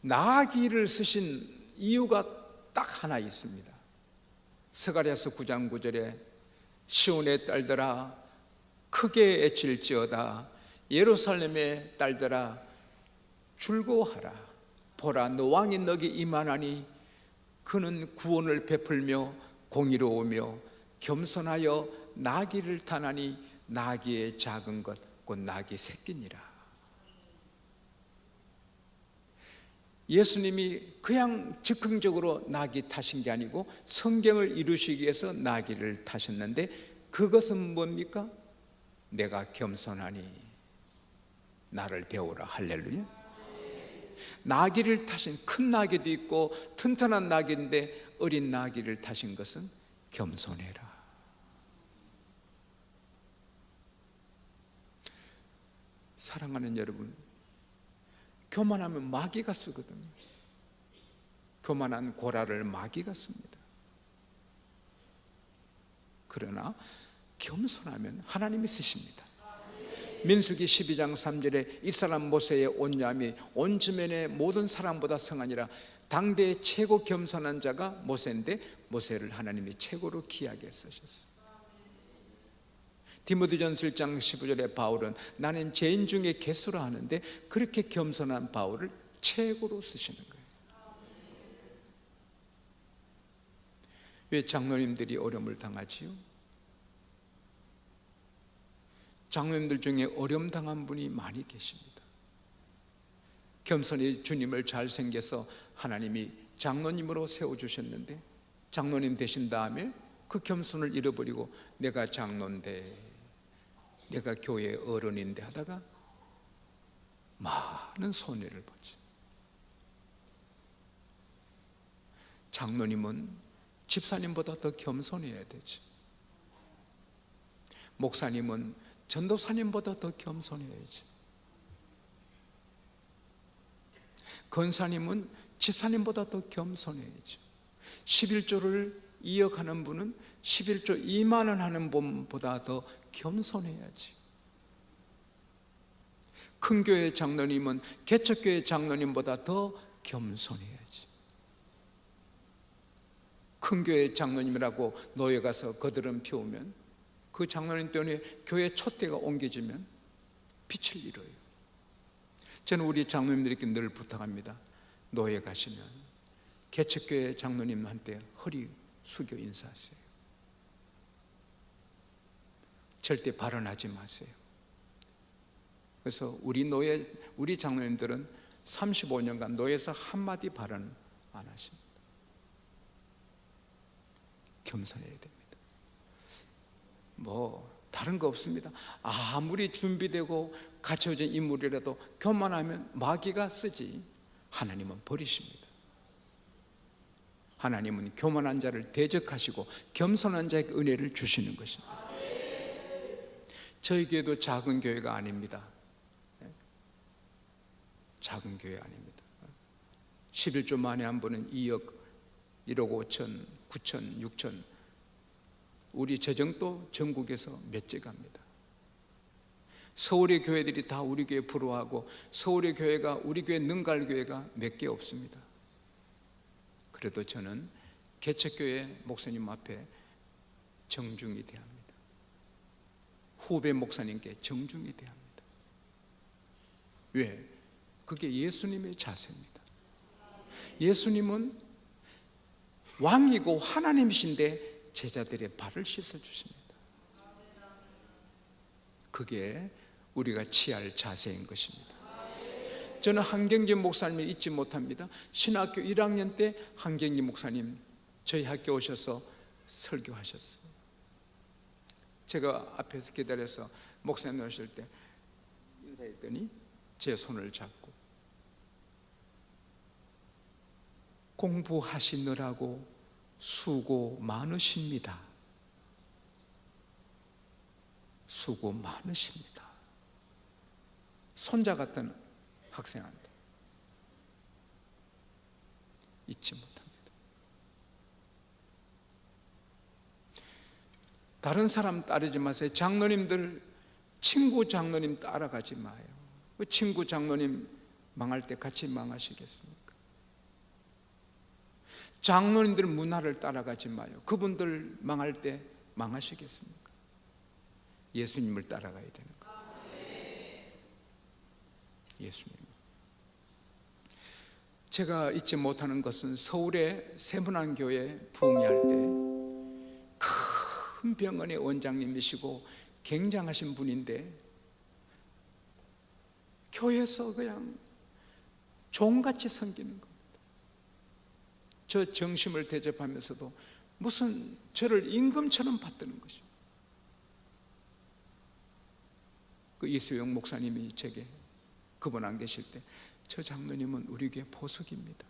[SPEAKER 1] 나귀를 쓰신 이유가 딱 하나 있습니다. 스가랴서 9장 9절에 시온의 딸들아 크게 애칠지어다, 예루살렘의 딸들아 즐거워하라. 보라, 너 왕이 너에게 임하나니 그는 구원을 베풀며 공의로우며 겸손하여 나귀를 타나니 나귀의 작은 것 곧 나귀 새끼니라. 예수님이 그냥 즉흥적으로 나귀 타신 게 아니고 성경을 이루시기 위해서 나귀를 타셨는데 그것은 뭡니까? 내가 겸손하니 나를 배우라. 할렐루야. 나귀를 타신, 큰 나귀도 있고 튼튼한 나귀인데 어린 나귀를 타신 것은 겸손해라. 사랑하는 여러분, 교만하면 마귀가 쓰거든요. 교만한 고라를 마귀가 씁니다. 그러나 겸손하면 하나님이 쓰십니다. 민수기 12장 3절에 이 사람 모세의 온유함이 온 주변의 모든 사람보다 성하니라. 당대의 최고 겸손한 자가 모세인데 모세를 하나님이 최고로 귀하게 쓰셨어요. 디모데전서 1장 15절에 바울은 나는 죄인 중에 개수라 하는데 그렇게 겸손한 바울을 최고로 쓰시는 거예요. 왜 장로님들이 어려움을 당하지요? 장로님들 중에 어려움 당한 분이 많이 계십니다. 겸손히 주님을 잘 섬겨서 하나님이 장로님으로 세워주셨는데 장로님 되신 다음에 그 겸손을 잃어버리고 내가 장로인데, 내가 교회 어른인데 하다가 많은 손해를 보지. 장로님은 집사님보다 더 겸손해야 되지. 목사님은 전도사님보다 더 겸손해야지. 권사님은 집사님보다 더 겸손해야지. 11조를 이어가는 분은 11조 2만원 하는 분보다 더 겸손해야지. 큰 교회 장로님은 개척교회 장로님보다 더 겸손해야지. 큰 교회 장로님이라고 노예 가서 거드름 피우면 그 장로님 때문에 교회 촛대가 옮겨지면 빛을 잃어요. 저는 우리 장로님들에게 늘 부탁합니다. 노예 가시면 개척교회 장로님한테 허리 숙여 인사하세요. 절대 발언하지 마세요. 그래서 우리 장로님들은 35년간 노예에서 한마디 발언 안 하십니다. 겸손해야 됩니다. 다른 거 없습니다. 아무리 준비되고 갖춰진 인물이라도 교만하면 마귀가 쓰지 하나님은 버리십니다. 하나님은 교만한 자를 대적하시고 겸손한 자에게 은혜를 주시는 것입니다. 저희 교회도 작은 교회가 아닙니다. 작은 교회 아닙니다. 11조 만에 한 번은 2억, 1억 5천, 9천, 6천. 우리 재정도 전국에서 몇째 갑니다. 서울의 교회들이 다 우리 교회 부러워하고 서울의 교회가 우리 교회 능갈 교회가 몇 개 없습니다. 그래도 저는 개척교회 목사님 앞에 정중히 대합니다. 후배 목사님께 정중히 대합니다. 왜? 그게 예수님의 자세입니다. 예수님은 왕이고 하나님이신데 제자들의 발을 씻어주십니다. 그게 우리가 취할 자세인 것입니다. 저는 한경진 목사님을 잊지 못합니다. 신학교 1학년 때 한경진 목사님 저희 학교 오셔서 설교하셨어요. 제가 앞에서 기다려서 목사님 오실 때 인사했더니 제 손을 잡고 공부하시느라고 수고 많으십니다. 수고 많으십니다. 손자 같은 학생한테 잊지 못합니다. 다른 사람 따르지 마세요. 장로님들, 친구 장로님 따라가지 마요. 그 친구 장로님 망할 때 같이 망하시겠습니까? 장로님들 문화를 따라가지 마요. 그분들 망할 때 망하시겠습니까? 예수님을 따라가야 되는 거예요. 예수님. 제가 잊지 못하는 것은 서울의 세문안교회 부흥회할 때 큰 병원의 원장님이시고 굉장하신 분인데 교회에서 그냥 종같이 섬기는 겁니다. 저 정심을 대접하면서도 무슨 저를 임금처럼 받드는 것입니다. 그 이수영 목사님이 제게 그분 안 계실 때 저 장로님은 우리 교회 보석입니다.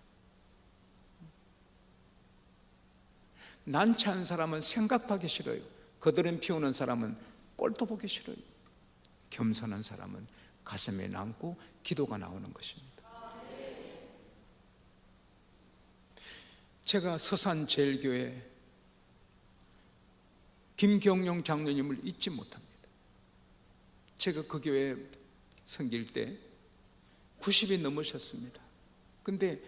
[SPEAKER 1] 난처한 사람은 생각도 하기 싫어요. 거드름 피우는 사람은 꼴도 보기 싫어요. 겸손한 사람은 가슴에 남고 기도가 나오는 것입니다. 제가 서산제일교회 김경용 장로님을 잊지 못합니다. 제가 그 교회 섬길 때 90이 넘으셨습니다. 근데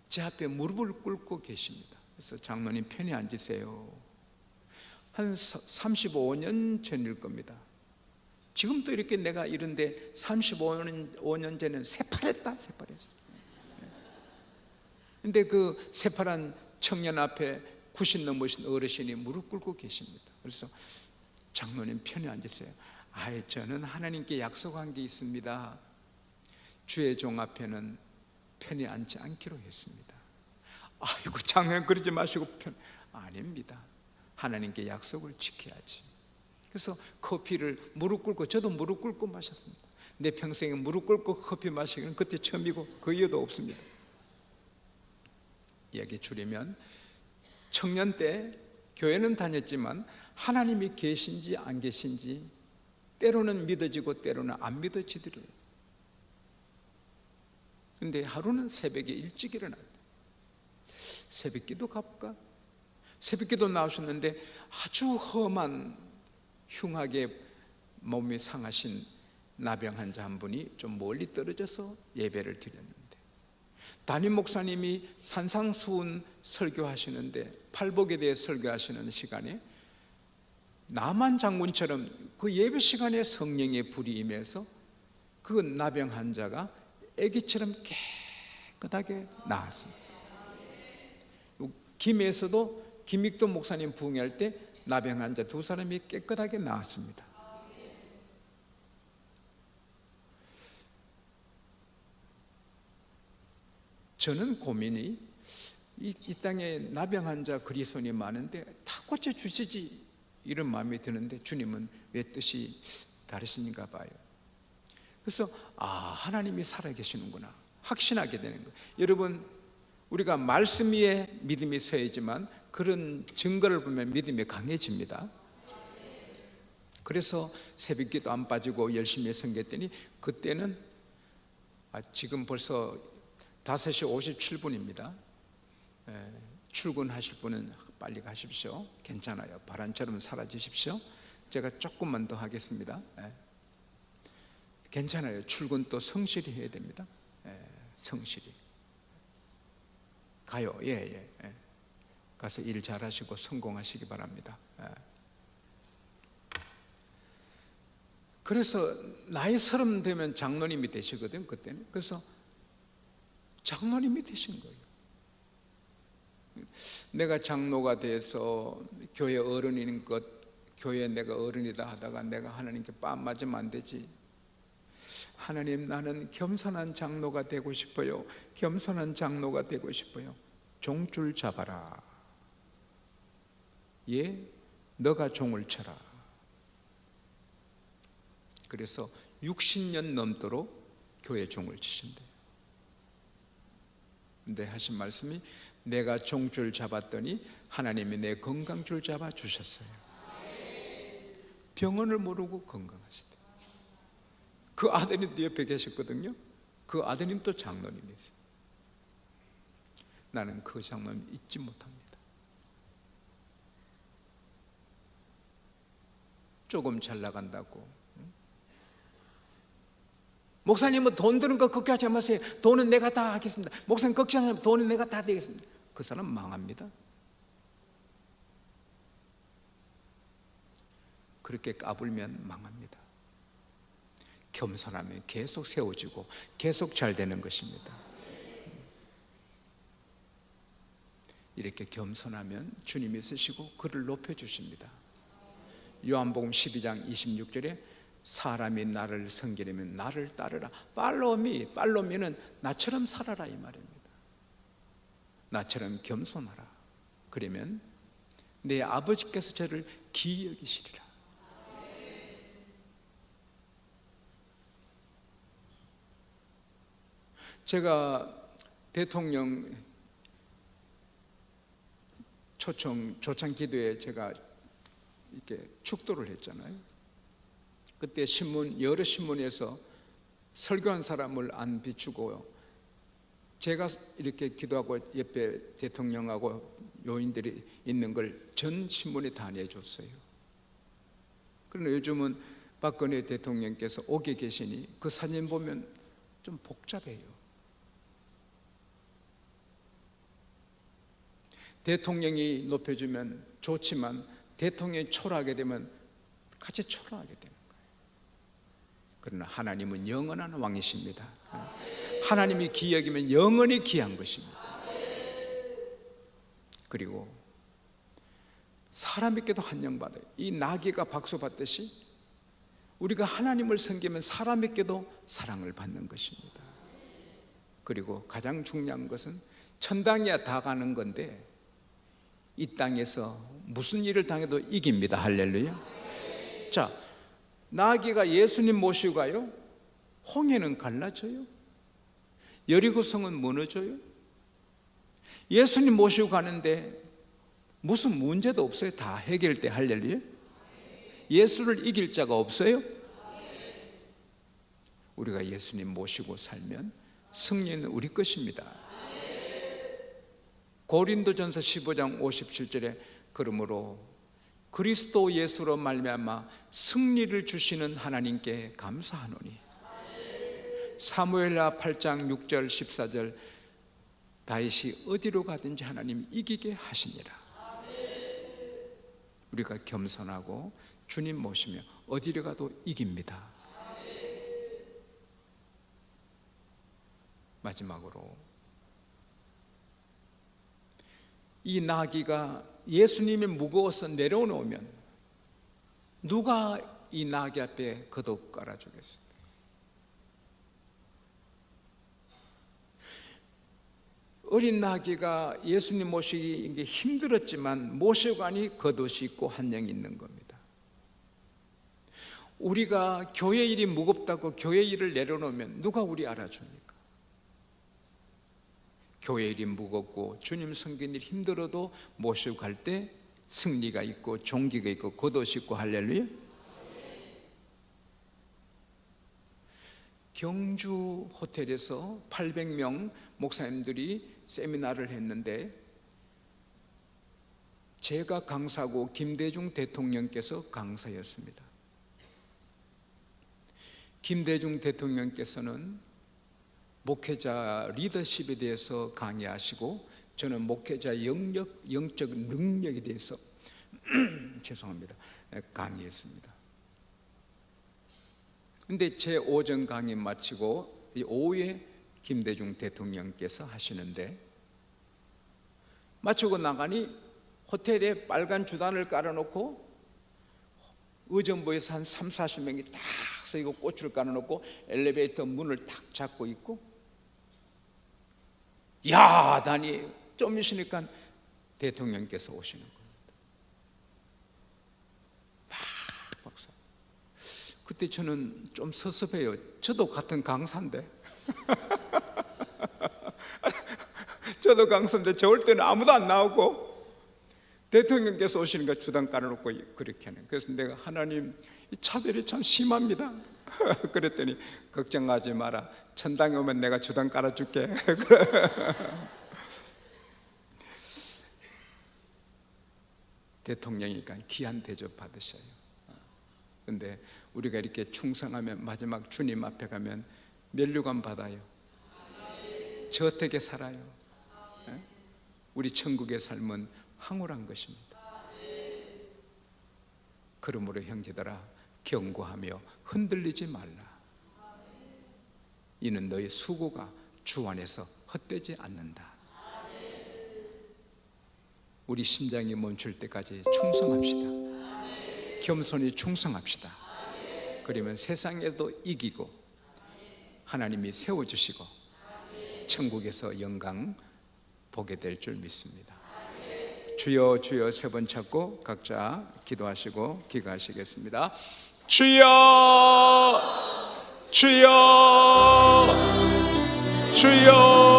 [SPEAKER 1] 제 앞에 무릎을 꿇고 계십니다. 그래서 장로님 편히 앉으세요. 한 35년 전일 겁니다. 지금도 이렇게 내가 이런데 35년 전에는 새파랬다. 근데 그 새파란 청년 앞에 90 넘으신 어르신이 무릎 꿇고 계십니다. 그래서 장로님 편히 앉으세요. 저는 하나님께 약속한 게 있습니다. 주의 종 앞에는 편히 앉지 않기로 했습니다. 아이고 장로님 그러지 마시고 아닙니다. 하나님께 약속을 지켜야지. 그래서 커피를 무릎 꿇고 저도 무릎 꿇고 마셨습니다. 내 평생에 무릎 꿇고 커피 마시기는 그때 처음이고 그 이유도 없습니다. 이야기 줄이면 청년 때 교회는 다녔지만 하나님이 계신지 안 계신지 때로는 믿어지고 때로는 안 믿어지더래요. 근데 하루는 새벽에 일찍 일어났대. 새벽기도 가볼까? 새벽기도 나오셨는데 아주 험한 흉하게 몸이 상하신 나병 환자 한 분이 좀 멀리 떨어져서 예배를 드렸는데, 담임 목사님이 산상수훈 설교하시는데, 팔복에 대해 설교하시는 시간에 나만 장군처럼 그 예배 시간에 성령의 불이 임해서 그 나병 환자가 아기처럼 깨끗하게 나았습니다. 김해에서도 김익도 목사님 부흥할 때 나병 환자 두 사람이 깨끗하게 나았습니다. 저는 고민이 이 땅에 나병 환자 그리스도인이 많은데 다 고쳐주시지 이런 마음이 드는데 주님은 왜 뜻이 다르신가 봐요. 그래서 하나님이 살아계시는구나 확신하게 되는 거예요. 여러분, 우리가 말씀 위에 믿음이 서야지만 그런 증거를 보면 믿음이 강해집니다. 그래서 새벽기도 안 빠지고 열심히 섬겼더니 그때는 지금 벌써 5시 57분입니다 출근하실 분은 빨리 가십시오. 괜찮아요. 바람처럼 사라지십시오. 제가 조금만 더 하겠습니다. 괜찮아요. 출근 또 성실히 해야 됩니다. 성실히 가요. 가서 일 잘하시고 성공하시기 바랍니다. 그래서 나이 30 되면 장로님이 되시거든 그때는. 그래서 장로님이 되신 거예요. 내가 장로가 돼서 교회 어른인 것, 교회에 내가 어른이다 하다가 내가 하나님께 뺨 맞으면 안 되지. 하나님, 나는 겸손한 장로가 되고 싶어요. 겸손한 장로가 되고 싶어요. 종줄 잡아라. 너가 종을 쳐라. 그래서 60년 넘도록 교회 종을 치신대요. 근데 하신 말씀이 내가 종줄 잡았더니 하나님이 내 건강줄 잡아 주셨어요. 병원을 모르고 건강하시대. 그 아드님도 옆에 계셨거든요. 그 아드님도 장로님이세요. 나는 그 장로님 잊지 못합니다. 조금 잘 나간다고 목사님은 돈 드는 거 걱정하지 마세요. 돈은 내가 다 하겠습니다. 목사님 걱정하지 마세요. 돈은 내가 다 되겠습니다. 그 사람 망합니다. 그렇게 까불면 망합니다. 겸손하면 계속 세워지고 계속 잘 되는 것입니다. 이렇게 겸손하면 주님이 쓰시고 그를 높여주십니다. 요한복음 12장 26절에 사람이 나를 섬기려면 나를 따르라. 팔로미는 나처럼 살아라 이 말입니다. 나처럼 겸손하라. 그러면 내 아버지께서 저를 귀히 여기시리라. 제가 대통령 초청 기도에 제가 이렇게 축도를 했잖아요. 그때 여러 신문에서 설교한 사람을 안 비추고 제가 이렇게 기도하고 옆에 대통령하고 요인들이 있는 걸 전 신문에 다 내줬어요. 그러나 요즘은 박근혜 대통령께서 오게 계시니 그 사진 보면 좀 복잡해요. 대통령이 높여주면 좋지만 대통령이 초라하게 되면 같이 초라하게 되는 거예요. 그러나 하나님은 영원한 왕이십니다. 하나님이 귀히 여기면 영원히 귀한 것입니다. 그리고 사람에게도 환영받아요. 이 나귀가 박수 받듯이 우리가 하나님을 섬기면 사람에게도 사랑을 받는 것입니다. 그리고 가장 중요한 것은 천당이야 다 가는 건데 이 땅에서 무슨 일을 당해도 이깁니다. 할렐루야. 자, 나귀가 예수님 모시고 가요. 홍해는 갈라져요. 여리고성은 무너져요. 예수님 모시고 가는데 무슨 문제도 없어요. 다 해결돼. 할렐루야. 예수를 이길 자가 없어요. 우리가 예수님 모시고 살면 승리는 우리 것입니다. 고린도전서 15장 57절에 그러므로 그리스도 예수로 말미암아 승리를 주시는 하나님께 감사하노니. 사무엘하 8장 6절 14절 다윗이 어디로 가든지 하나님 이기게 하시니라. 우리가 겸손하고 주님 모시며 어디로 가도 이깁니다. 마지막으로 이 나귀가 예수님이 무거워서 내려놓으면 누가 이 나귀 앞에 겉옷 깔아주겠어요? 어린 나귀가 예수님 모시기 힘들었지만 모시고 가니 겉옷이 있고 한영이 있는 겁니다. 우리가 교회 일이 무겁다고 교회 일을 내려놓으면 누가 우리 알아줍니까? 교회 일이 무겁고 주님 섬기는 일 힘들어도 모시고 갈 때 승리가 있고 종기가 있고 겉옷이 있고. 할렐루야. 경주 호텔에서 800명 목사님들이 세미나를 했는데 제가 강사고 김대중 대통령께서 강사였습니다. 김대중 대통령께서는 목회자 리더십에 대해서 강의하시고 저는 목회자 영적 능력에 대해서 죄송합니다. 강의했습니다. 근데 제 오전 강의 마치고 오후에 김대중 대통령께서 하시는데 마치고 나가니 호텔에 빨간 주단을 깔아놓고 의정부에서 한 30-40명이 딱 서이고 꽃을 깔아놓고 엘리베이터 문을 탁 잡고 있고 야단이 좀 있으니까 대통령께서 오시는 겁니다. 박수. 그때 저는 좀 섭섭해요. 저도 같은 강사인데 저도 강사인데 저 올 때는 아무도 안 나오고 대통령께서 오시니까 주단 깔아놓고 그렇게 하는. 그래서 내가 하나님 이 차별이 참 심합니다. 그랬더니 걱정하지 마라. 천당에 오면 내가 주단 깔아줄게. 대통령이니까 귀한 대접 받으셔요. 근데 우리가 이렇게 충성하면 마지막 주님 앞에 가면 면류관 받아요. 저 어떻게 살아요? 우리 천국의 삶은 황홀한 것입니다. 그러므로 형제들아 경고하며 흔들리지 말라. 이는 너희 수고가 주 안에서 헛되지 않는다. 우리 심장이 멈출 때까지 충성합시다. 겸손히 충성합시다. 그러면 세상에도 이기고 하나님이 세워주시고 천국에서 영광 보게 될 줄 믿습니다. 주여 주여 세 번 찾고 각자 기도하시고 기도하시겠습니다. 주여 주여 주여